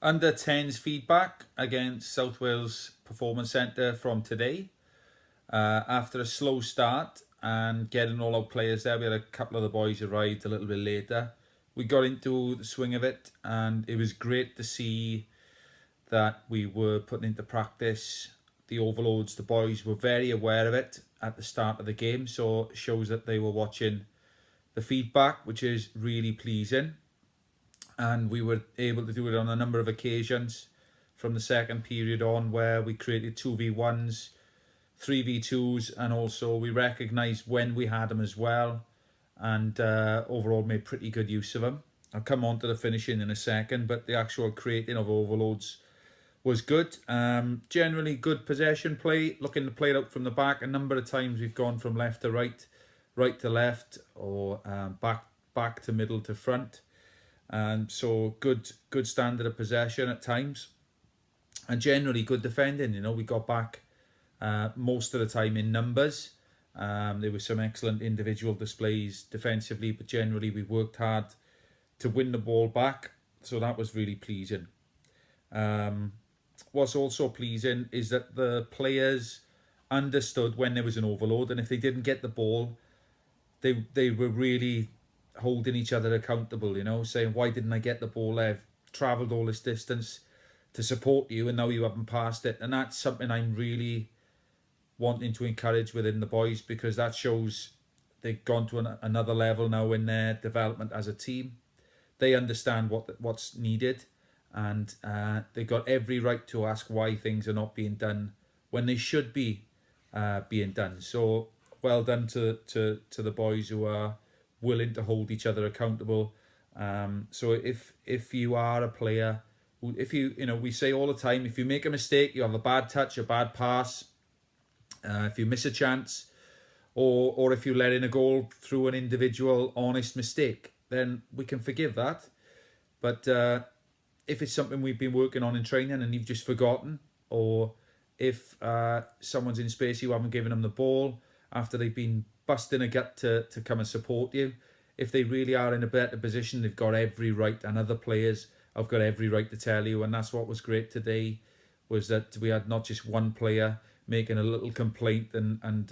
Under 10's feedback against South Wales Performance Centre from today. After a slow start and getting all our players there, we had a couple of the boys arrived a little bit later. We got into the swing of it, and it was great to see that we were putting into practice the overloads. The boys were very aware of it at the start of the game, so it shows that they were watching the feedback, which is really pleasing. And we were able to do it on a number of occasions from the second period on, where we created 2v1s, 3v2s, and also we recognised when we had them as well, and overall made pretty good use of them. I'll come on to the finishing in a second, but the actual creating of overloads was good. Generally good possession play, looking to play it out from the back. A number of times we've gone from left to right, right to left, or back to middle to front. So good standard of possession at times, and generally good defending. You know, we got back most of the time in numbers. There were some excellent individual displays defensively, but generally we worked hard to win the ball back, so that was really pleasing. What's also pleasing is that the players understood when there was an overload, and if they didn't get the ball, they were really holding each other accountable, you know, saying, why didn't I get the ball? I've travelled all this distance to support you and now you haven't passed it. And that's something I'm really wanting to encourage within the boys, because that shows they've gone to another level now in their development as a team. They understand what's needed, and they've got every right to ask why things are not being done when they should be being done. So well done to the boys who are willing to hold each other accountable. So if you are a player, if you know, we say all the time, if you make a mistake, you have a bad touch, a bad pass, if you miss a chance, or if you let in a goal through an individual honest mistake, then we can forgive that. But if it's something we've been working on in training and you've just forgotten, or if someone's in space, you haven't given them the ball after they've been busting a gut to come and support you, if they really are in a better position, they've got every right, and other players have got every right to tell you. And that's what was great today, was that we had not just one player making a little complaint and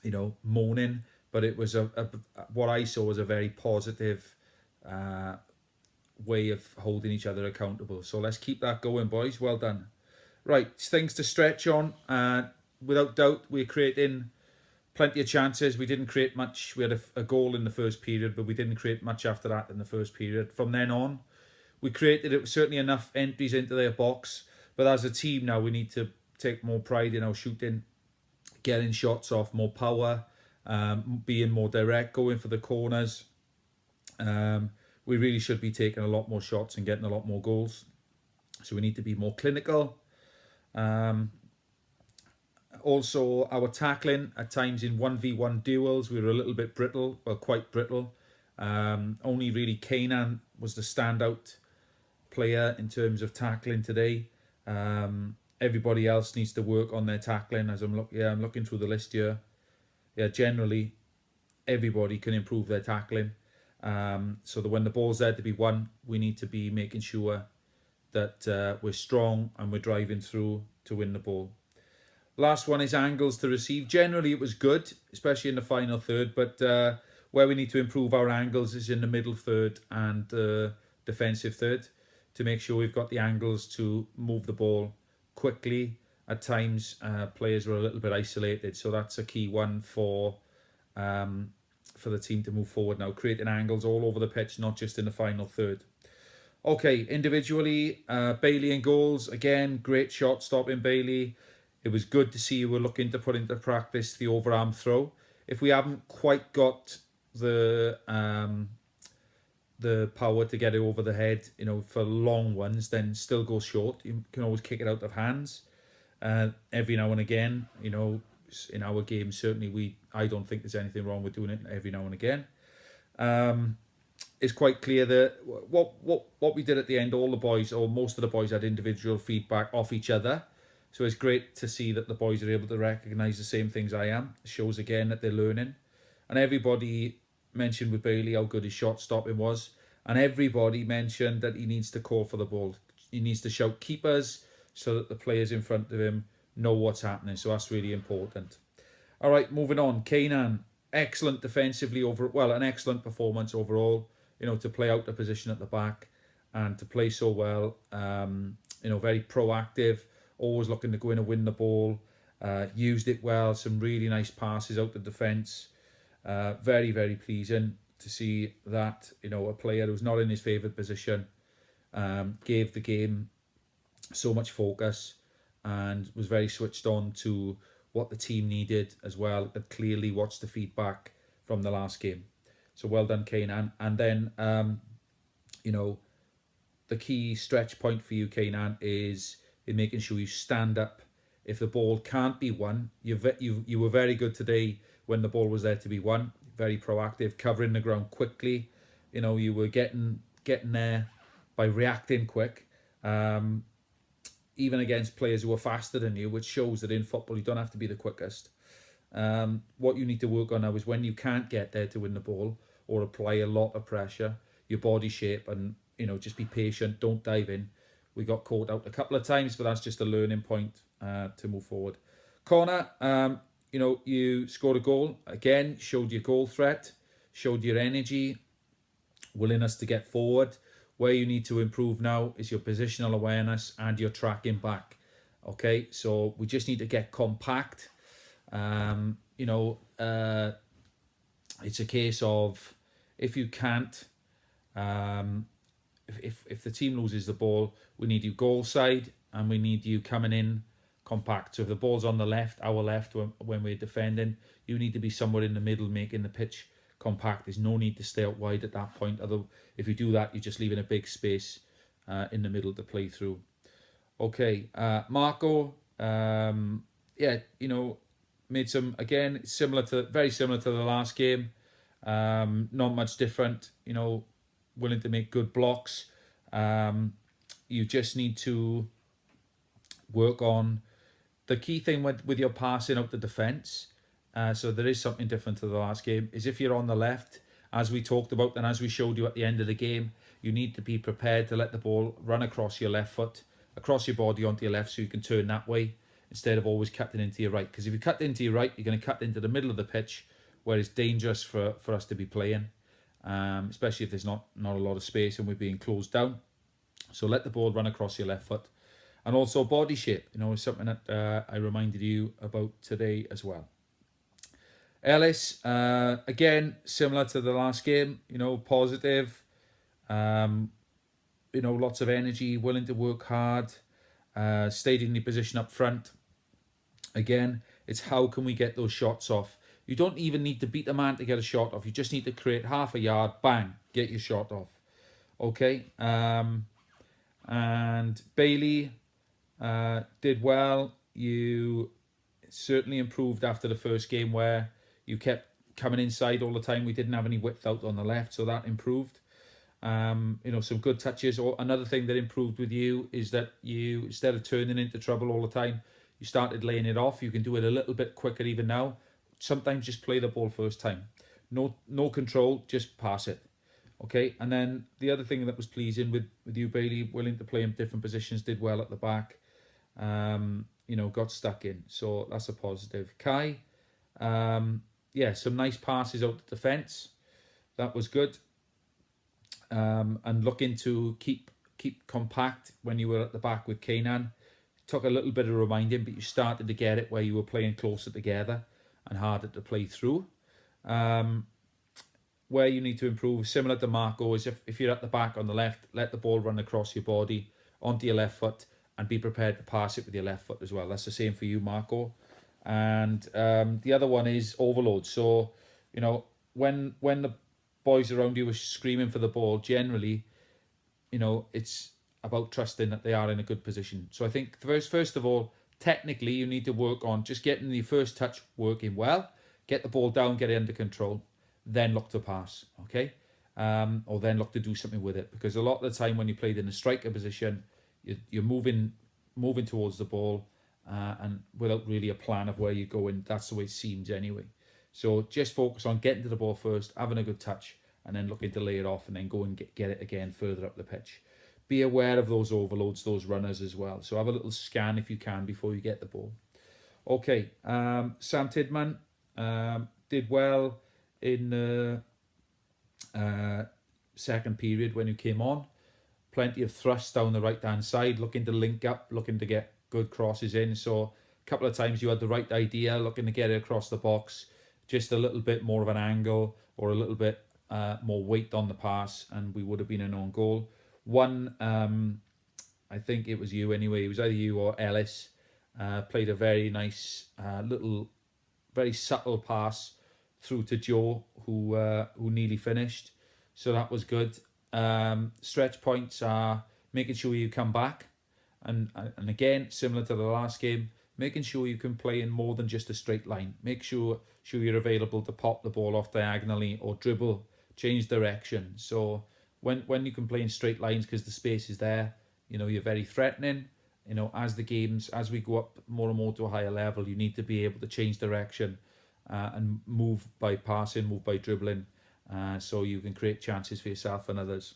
you know, moaning, but it was what I saw was a very positive way of holding each other accountable. So let's keep that going, boys. Well done. Right, things to stretch on. Without doubt, we're creating plenty of chances. We didn't create much. We had a goal in the first period, but we didn't create much after that in the first period. From then on, we created, it was certainly enough entries into their box, but as a team now, we need to take more pride in our shooting, getting shots off, more power, being more direct, going for the corners. We really should be taking a lot more shots and getting a lot more goals. So we need to be more clinical. Also, our tackling at times in 1v1 duels, we were a little bit brittle, well, quite brittle. Only really Kanan was the standout player in terms of tackling today. Everybody else needs to work on their tackling. As I'm looking through the list here. Yeah, generally everybody can improve their tackling. So that when the ball's there to be won, we need to be making sure that we're strong and we're driving through to win the ball. Last one is angles to receive. Generally it was good, especially in the final third, but where we need to improve our angles is in the middle third and defensive third, to make sure we've got the angles to move the ball quickly. At times players were a little bit isolated, so that's a key one for the team to move forward now, creating angles all over the pitch, not just in the final third. Okay, individually, Bailey in goals. Again, great shot stopping Bailey. It was good to see you were looking to put into practice the overarm throw. If we haven't quite got the power to get it over the head, you know, for long ones, then still go short. You can always kick it out of hands. Every now and again, you know, in our game, certainly I don't think there's anything wrong with doing it every now and again. It's quite clear that what we did at the end, all the boys, or most of the boys, had individual feedback off each other. So it's great to see that the boys are able to recognise the same things I am. It shows again that they're learning. And everybody mentioned with Bailey how good his shot stopping was. And everybody mentioned that he needs to call for the ball. He needs to shout keepers so that the players in front of him know what's happening. So that's really important. All right, moving on. Kane, excellent defensively an excellent performance overall. To play out the position at the back and to play so well. Very proactive, always looking to go in and win the ball. Used it well. Some really nice passes out the defence. Very, very pleasing to see that. A player who's not in his favoured position gave the game so much focus and was very switched on to what the team needed as well, and clearly watched the feedback from the last game. So well done, Kane. And then, the key stretch point for you, Kane, is in making sure you stand up. If the ball can't be won, you were very good today when the ball was there to be won. Very proactive, covering the ground quickly. You were getting there by reacting quick. Even against players who are faster than you, which shows that in football you don't have to be the quickest. What you need to work on now is when you can't get there to win the ball or apply a lot of pressure, your body shape, and just be patient, don't dive in. We got caught out a couple of times, but that's just a learning point to move forward. Corner, you scored a goal. Again, showed your goal threat, showed your energy, willingness to get forward. Where you need to improve now is your positional awareness and your tracking back. Okay, so we just need to get compact. It's a case of if you can't, if the team loses the ball, we need you goal side and we need you coming in compact. So if the ball's on the left, our left, when we're defending, you need to be somewhere in the middle making the pitch compact. There's no need to stay out wide at that point. Although if you do that, you're just leaving a big space in the middle to play through. Okay, Marco, made some, again, very similar to the last game. Not much different. Willing to make good blocks. You just need to work on the key thing with your passing out the defence. So there is something different to the last game, is if you're on the left, as we talked about and as we showed you at the end of the game, you need to be prepared to let the ball run across your left foot, across your body onto your left, so you can turn that way instead of always cutting into your right. Because if you cut into your right, you're going to cut into the middle of the pitch where it's dangerous for us to be playing, especially if there's not a lot of space and we're being closed down. So let the ball run across your left foot. And also body shape, is something that I reminded you about today as well. Ellis, again, similar to the last game, positive, lots of energy, willing to work hard, stayed in the position up front. Again, it's how can we get those shots off. You don't even need to beat the man to get a shot off. You just need to create half a yard, bang, get your shot off. Okay, and Bailey did well. You certainly improved after the first game where you kept coming inside all the time. We didn't have any width out on the left, so that improved. Some good touches. Or another thing that improved with you is that you, instead of turning into trouble all the time, you started laying it off. You can do it a little bit quicker even now. Sometimes just play the ball first time. No control, just pass it. Okay, and then the other thing that was pleasing with you, Bailey, willing to play in different positions, did well at the back. Got stuck in. So that's a positive. Kai, some nice passes out the defence. That was good. And looking to keep compact when you were at the back with Kane. Took a little bit of reminding, but you started to get it where you were playing closer together and harder to play through. Where you need to improve, similar to Marco, is if you're at the back on the left, let the ball run across your body onto your left foot and be prepared to pass it with your left foot as well. That's the same for you, Marco. And the other one is overload. So, when the boys around you are screaming for the ball, generally, it's about trusting that they are in a good position. So I think first of all, technically, you need to work on just getting the first touch working well, get the ball down, get it under control, then look to pass, okay? Or then look to do something with it. Because a lot of the time when you played in a striker position, you're moving towards the ball and without really a plan of where you're going. That's the way it seems anyway. So just focus on getting to the ball first, having a good touch, and then looking to lay it off and then go and get it again further up the pitch. Be aware of those overloads, those runners as well. So have a little scan if you can before you get the ball. Okay, Sam Tidman did well in the second period when you came on. Plenty of thrust down the right-hand side, looking to link up, looking to get good crosses in. So a couple of times you had the right idea, looking to get it across the box, just a little bit more of an angle or a little bit more weight on the pass, and we would have been an own goal. One, I think it was you anyway, it was either you or Ellis, played a very nice little, very subtle pass through to Joe, who nearly finished. So that was good. Stretch points are making sure you come back, and again, similar to the last game, making sure you can play in more than just a straight line. Make sure you're available to pop the ball off diagonally or dribble, change direction. So when you can play in straight lines because the space is there, you're very threatening. As we go up more and more to a higher level, you need to be able to change direction and move by passing, move by dribbling, so you can create chances for yourself and others.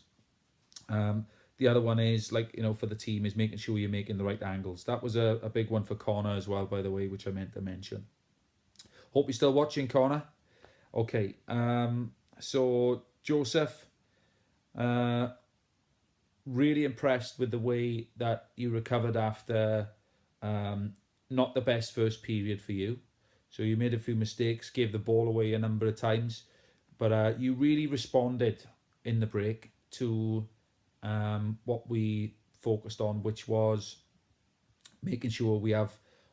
The other one is, for the team, is making sure you're making the right angles. That was a big one for Connor as well, by the way, which I meant to mention. Hope you're still watching, Connor. Okay, so Joseph, really impressed with the way that you recovered after not the best first period for you. So you made a few mistakes, gave the ball away a number of times, but you really responded in the break to what we focused on, which was making sure we have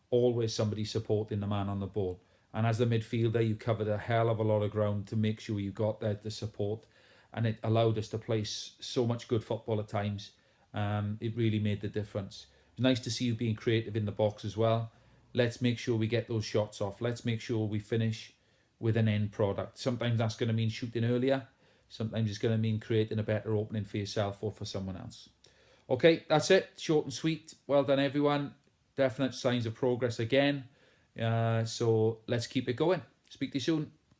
always somebody supporting the man on the ball. And as the midfielder, you covered a hell of a lot of ground to make sure you got there to support, and it allowed us to play so much good football at times. It really made the difference. It's nice to see you being creative in the box as well. Let's make sure we get those shots off. Let's make sure we finish with an end product. Sometimes that's going to mean shooting earlier. Sometimes it's going to mean creating a better opening for yourself or for someone else. Okay, that's it. Short and sweet. Well done, everyone. Definite signs of progress again. So let's keep it going. Speak to you soon.